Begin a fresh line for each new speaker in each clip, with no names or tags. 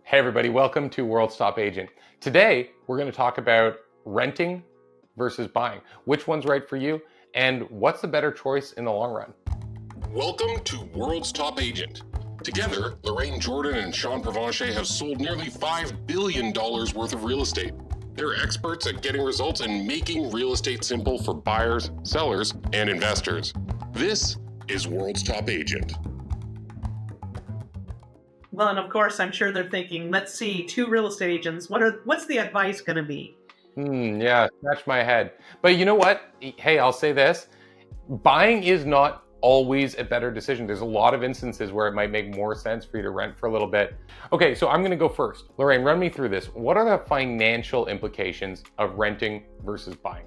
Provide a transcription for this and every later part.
Hey everybody, welcome to World's Top Agent. Today, we're going to talk about renting versus buying. Which one's right for you and what's the better choice in the long run?
Welcome to World's Top Agent. Together, Lorraine Jordan and Sean Provencher have sold nearly $5 billion worth of real estate. They're experts at getting results and making real estate simple for buyers, sellers, and investors. This is World's Top Agent.
Well, and of course, I'm sure they're thinking, let's see, two real estate agents, what's the advice going to be?
Yeah, scratch my head. But you know what? Hey, I'll say this. Buying is not always a better decision. There's a lot of instances where it might make more sense for you to rent for a little bit. Okay, so I'm going to go first. Lorraine, run me through this. What are the financial implications of renting versus buying?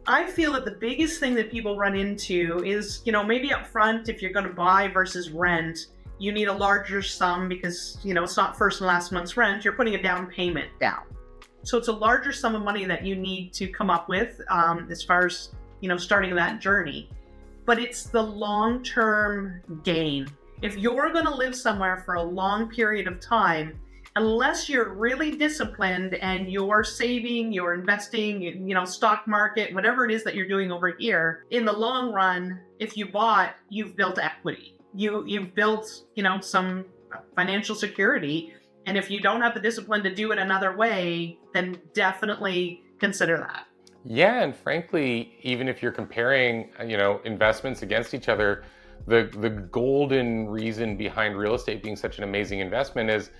I feel that the biggest thing that people run into is, maybe up front, if you're going to buy versus rent, you need a larger sum because, it's not first and last month's rent. You're putting a down payment down. So it's a larger sum of money that you need to come up with as far as, starting that journey. But it's the long-term gain. If you're going to live somewhere for a long period of time, unless you're really disciplined and you're saving, you're investing, stock market, whatever it is that you're doing over here, in the long run, if you bought, you've built equity. You've built, some financial security. And if you don't have the discipline to do it another way, then definitely consider that.
Yeah, and frankly, even if you're comparing, investments against each other, the golden reason behind real estate being such an amazing investment is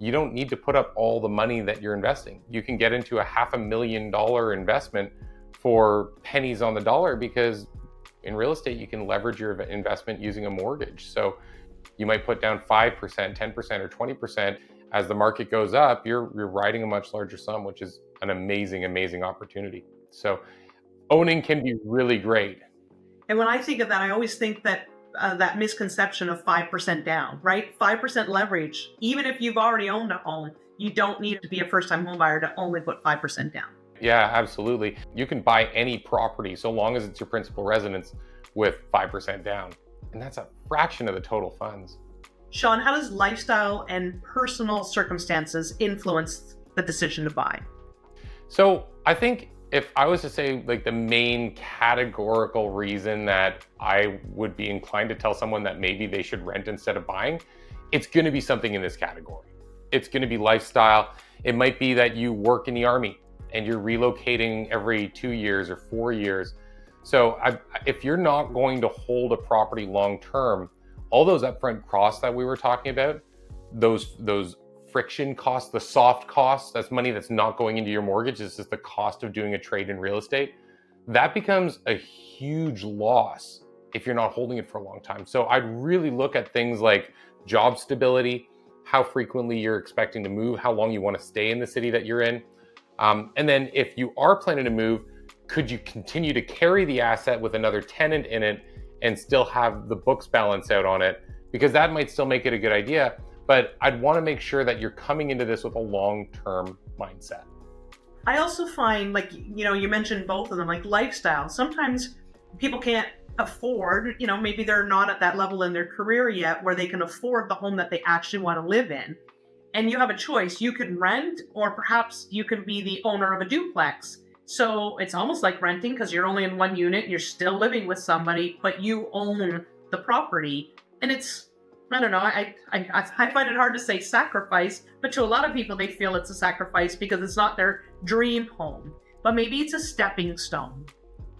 you don't need to put up all the money that you're investing. You can get into a $500,000 investment for pennies on the dollar because in real estate, you can leverage your investment using a mortgage. So you might put down 5%, 10%, or 20%. As the market goes up, you're riding a much larger sum, which is an amazing, amazing opportunity. So owning can be really great.
And when I think of that, I always think that that misconception of 5% down, right? 5% leverage. Even if you've already owned a home, you don't need to be a first-time home buyer to only put 5% down.
Yeah, absolutely. You can buy any property so long as it's your principal residence with 5% down. And that's a fraction of the total funds.
Sean, how does lifestyle and personal circumstances influence the decision to buy?
So I think if I was to say like the main categorical reason that I would be inclined to tell someone that maybe they should rent instead of buying, it's going to be something in this category. It's going to be lifestyle. It might be that you work in the Army and you're relocating every 2 years or 4 years. So if you're not going to hold a property long-term, all those upfront costs that we were talking about, those friction costs, the soft costs, that's money that's not going into your mortgage, it's just the cost of doing a trade in real estate, that becomes a huge loss if you're not holding it for a long time. So I'd really look at things like job stability, how frequently you're expecting to move, how long you want to stay in the city that you're in. And then if you are planning to move, could you continue to carry the asset with another tenant in it and still have the books balance out on it? Because that might still make it a good idea, but I'd want to make sure that you're coming into this with a long-term mindset.
I also find, you mentioned both of them, like lifestyle. Sometimes people can't afford, maybe they're not at that level in their career yet where they can afford the home that they actually want to live in. And you have a choice. You can rent, or perhaps you can be the owner of a duplex. So it's almost like renting because you're only in one unit, you're still living with somebody, but you own the property. And it's, I don't know, I find it hard to say sacrifice, but to a lot of people, they feel it's a sacrifice because it's not their dream home. But maybe it's a stepping stone,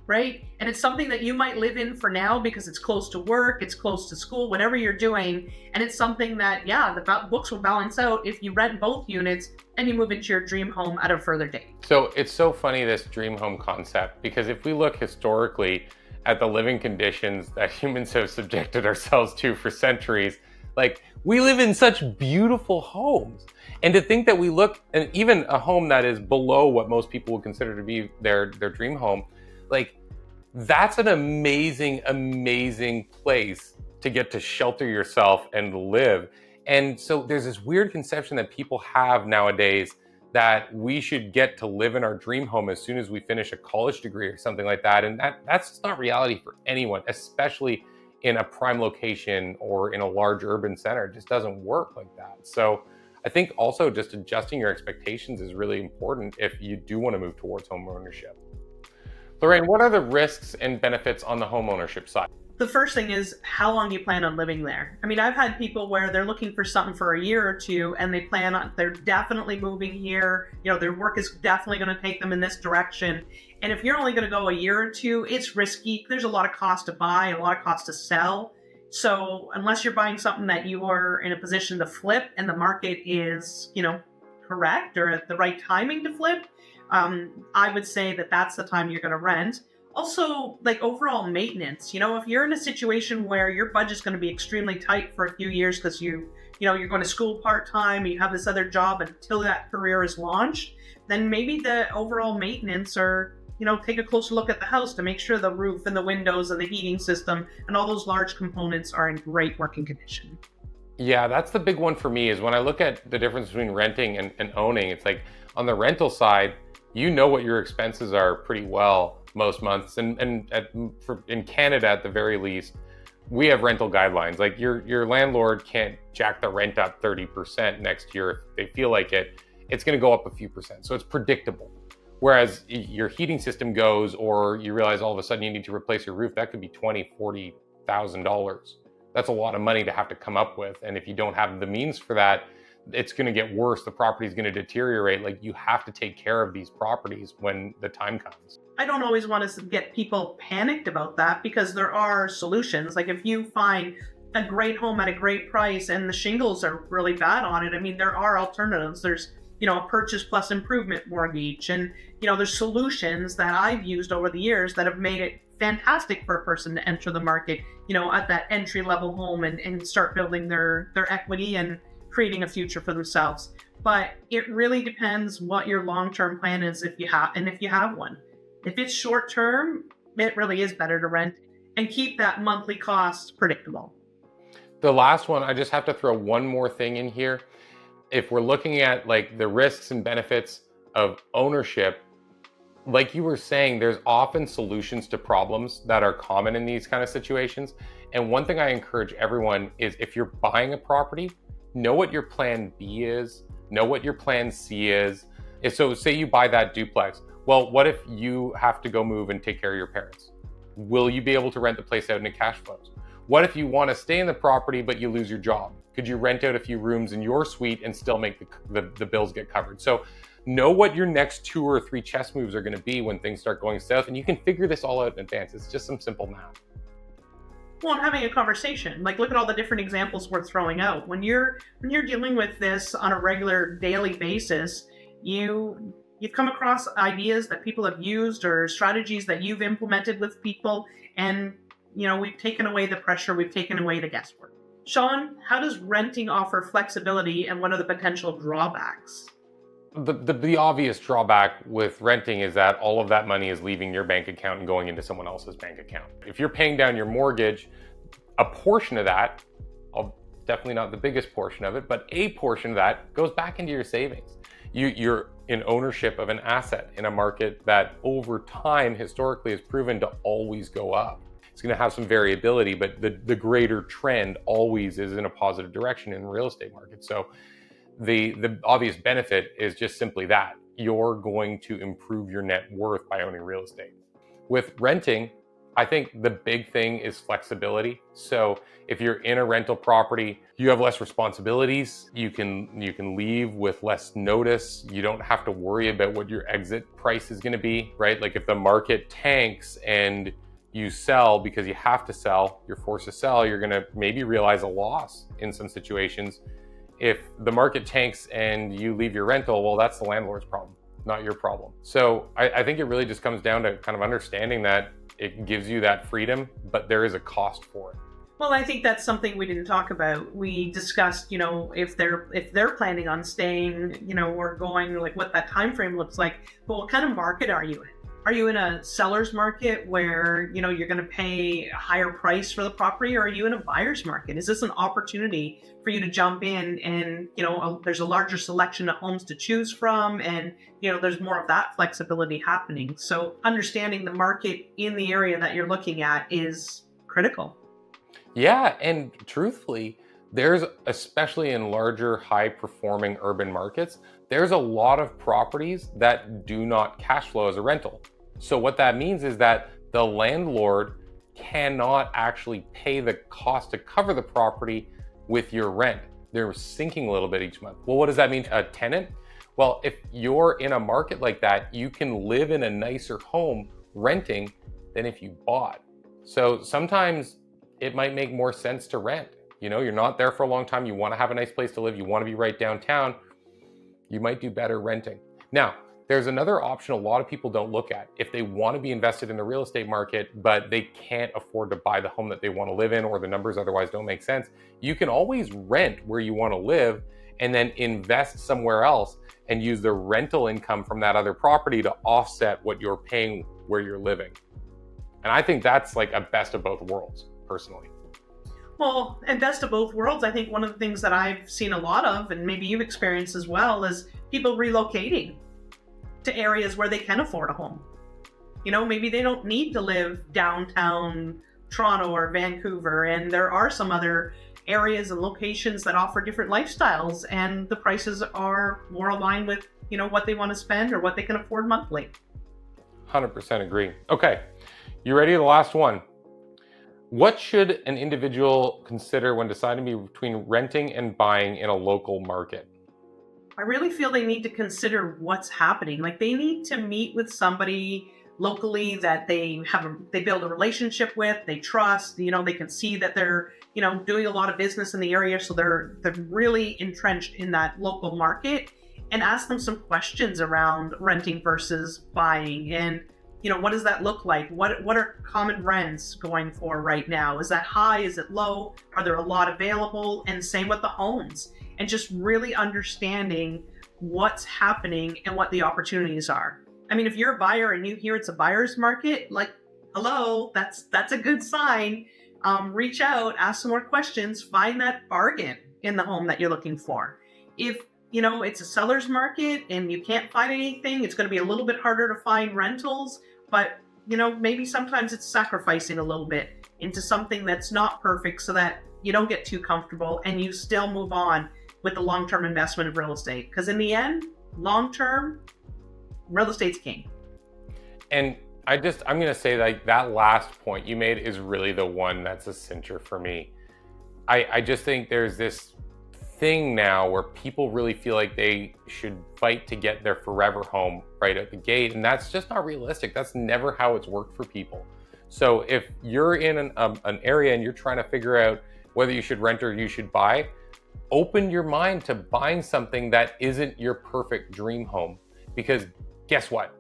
right? And it's something that you might live in for now because it's close to work, it's close to school, whatever you're doing. And it's something that, the books will balance out if you rent both units and you move into your dream home at a further date.
So it's so funny, this dream home concept, because if we look historically at the living conditions that humans have subjected ourselves to for centuries, like we live in such beautiful homes. And to think that we look, and even a home that is below what most people would consider to be their dream home, like that's an amazing, amazing place to get to shelter yourself and live. And so there's this weird conception that people have nowadays that we should get to live in our dream home as soon as we finish a college degree or something like that. And that's just not reality for anyone, especially in a prime location or in a large urban center. It just doesn't work like that. So I think also just adjusting your expectations is really important if you do want to move towards home ownership. Lorraine, what are the risks and benefits on the home ownership side?
The first thing is how long you plan on living there. I mean, I've had people where they're looking for something for a year or two and they're definitely moving here. Their work is definitely going to take them in this direction. And if you're only going to go a year or two, it's risky. There's a lot of cost to buy, a lot of cost to sell. So unless you're buying something that you are in a position to flip and the market is, correct or at the right timing to flip, I would say that that's the time you're going to rent. Also, like overall maintenance, if you're in a situation where your budget's going to be extremely tight for a few years because you're going to school part-time, you have this other job until that career is launched, then maybe the overall maintenance or, take a closer look at the house to make sure the roof and the windows and the heating system and all those large components are in great working condition.
Yeah, that's the big one for me is when I look at the difference between renting and owning, it's like on the rental side, what your expenses are pretty well most months. And in Canada, at the very least, we have rental guidelines. Like your landlord can't jack the rent up 30% next year if they feel like it. It's going to go up a few percent. So it's predictable. Whereas your heating system goes, or you realize all of a sudden you need to replace your roof, that could be $20,000, $40,000. That's a lot of money to have to come up with. And if you don't have the means for that, it's going to get worse. The property is going to deteriorate. Like, you have to take care of these properties when the time comes.
I don't always want to get people panicked about that because there are solutions. Like if you find a great home at a great price and the shingles are really bad on it, I mean, there are alternatives. There's, a purchase plus improvement mortgage. And, there's solutions that I've used over the years that have made it fantastic for a person to enter the market, at that entry level home and start building their equity and creating a future for themselves. But it really depends what your long-term plan is if you have one. If it's short-term, it really is better to rent and keep that monthly cost predictable.
The last one, I just have to throw one more thing in here. If we're looking at like the risks and benefits of ownership, like you were saying, there's often solutions to problems that are common in these kind of situations. And one thing I encourage everyone is, if you're buying a property, know what your plan B is, know what your plan C is. So say you buy that duplex. Well, what if you have to go move and take care of your parents? Will you be able to rent the place out and it cash flows? What if you want to stay in the property, but you lose your job? Could you rent out a few rooms in your suite and still make the bills get covered? So know what your next 2 or 3 chess moves are going to be when things start going south, and you can figure this all out in advance. It's just some simple math.
Well, and having a conversation, like look at all the different examples we're throwing out. When you're dealing with this on a regular daily basis, you've come across ideas that people have used or strategies that you've implemented with people, and we've taken away the pressure, we've taken away the guesswork. Sean, how does renting offer flexibility, and what are the potential drawbacks?
The obvious drawback with renting is that all of that money is leaving your bank account and going into someone else's bank account. If you're paying down your mortgage, a portion of that, definitely not the biggest portion of it, but a portion of that goes back into your savings. You're in ownership of an asset in a market that over time historically has proven to always go up. It's going to have some variability, but the greater trend always is in a positive direction in the real estate market. So the obvious benefit is just simply that you're going to improve your net worth by owning real estate. With renting, I think the big thing is flexibility. So if you're in a rental property, you have less responsibilities. You can leave with less notice. You don't have to worry about what your exit price is going to be, right? Like if the market tanks and you sell because you have to sell, you're forced to sell, you're going to maybe realize a loss in some situations. If the market tanks and you leave your rental, well, that's the landlord's problem, not your problem. So I think it really just comes down to kind of understanding that it gives you that freedom, but there is a cost for it.
Well, I think that's something we didn't talk about. We discussed, if they're planning on staying, or going, like what that time frame looks like. But what kind of market are you in? Are you in a seller's market where, you're going to pay a higher price for the property, or are you in a buyer's market? Is this an opportunity for you to jump in and, there's a larger selection of homes to choose from, and, there's more of that flexibility happening. So understanding the market in the area that you're looking at is critical.
Yeah, and truthfully, There's, especially in larger, high-performing urban markets, there's a lot of properties that do not cash flow as a rental. So what that means is that the landlord cannot actually pay the cost to cover the property with your rent. They're sinking a little bit each month. Well, what does that mean to a tenant? Well, if you're in a market like that, you can live in a nicer home renting than if you bought. So sometimes it might make more sense to rent. You know, you're not there for a long time. You want to have a nice place to live. You want to be right downtown. You might do better renting. Now, there's another option a lot of people don't look at. If they want to be invested in the real estate market, but they can't afford to buy the home that they want to live in, or the numbers otherwise don't make sense, you can always rent where you want to live and then invest somewhere else and use the rental income from that other property to offset what you're paying where you're living. And I think that's like a best of both worlds, personally.
Well, and best of both worlds, I think one of the things that I've seen a lot of, and maybe you've experienced as well, is people relocating to areas where they can afford a home. You know, maybe they don't need to live downtown Toronto or Vancouver, and there are some other areas and locations that offer different lifestyles, and the prices are more aligned with, you know, what they want to spend or what they can afford monthly.
100% agree. Okay, you ready? The last one. What should an individual consider when deciding between renting and buying in a local market?
I really feel they need to consider what's happening. Like, they need to meet with somebody locally that they build a relationship with, they trust, you know, they can see that they're, you know, doing a lot of business in the area. So they're really entrenched in that local market, and ask them some questions around renting versus buying. And, you know, what does that look like? What are common rents going for right now? Is that high? Is it low? Are there a lot available? And same with the homes. And just really understanding what's happening and what the opportunities are. I mean, if you're a buyer and you hear it's a buyer's market, like, hello, that's a good sign. Reach out, ask some more questions, find that bargain in the home that you're looking for. If, you know, it's a seller's market and you can't find anything, it's going to be a little bit harder to find rentals, but, you know, maybe sometimes it's sacrificing a little bit into something that's not perfect so that you don't get too comfortable and you still move on with the long-term investment of real estate. Because in the end, long-term, real estate's king.
And I'm going to say that last point you made is really the one that's a cincher for me. I just think there's this thing now where people really feel like they should fight to get their forever home right at the gate. And that's just not realistic. That's never how it's worked for people. So if you're in an area and you're trying to figure out whether you should rent or you should buy, open your mind to buying something that isn't your perfect dream home. Because guess what?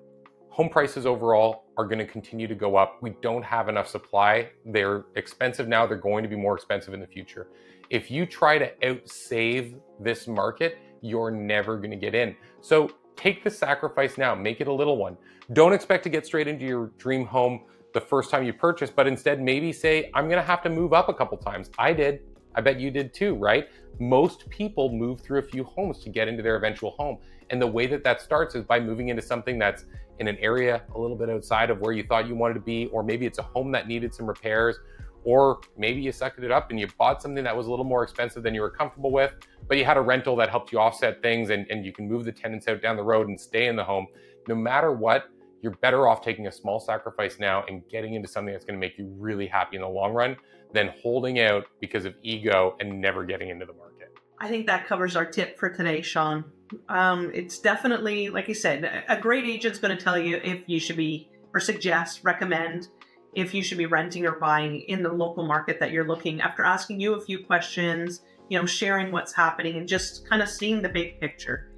Home prices overall are going to continue to go up. We don't have enough supply. They're expensive now. They're going to be more expensive in the future. If you try to outsave this market, you're never going to get in. So take the sacrifice now. Make it a little one. Don't expect to get straight into your dream home the first time you purchase, but instead maybe say, I'm going to have to move up a couple times. I did. I bet you did too, right? Most people move through a few homes to get into their eventual home. And the way that starts is by moving into something that's in an area a little bit outside of where you thought you wanted to be, or maybe it's a home that needed some repairs, or maybe you sucked it up and you bought something that was a little more expensive than you were comfortable with, but you had a rental that helped you offset things, and you can move the tenants out down the road and stay in the home. No matter what, you're better off taking a small sacrifice now and getting into something that's going to make you really happy in the long run than holding out because of ego and never getting into the market.
I think that covers our tip for today, Sean. It's definitely, like you said, a great agent's going to tell you if you should be, or suggest, recommend, if you should be renting or buying in the local market that you're looking, after asking you a few questions, you know, sharing what's happening and just kind of seeing the big picture.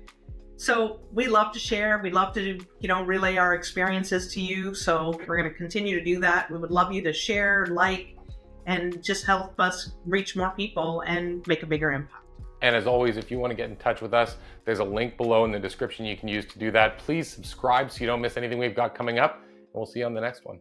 So we love to share. We love to, you know, relay our experiences to you. So we're going to continue to do that. We would love you to share, like, and just help us reach more people and make a bigger impact.
And as always, if you want to get in touch with us, there's a link below in the description you can use to do that. Please subscribe so you don't miss anything we've got coming up, and we'll see you on the next one.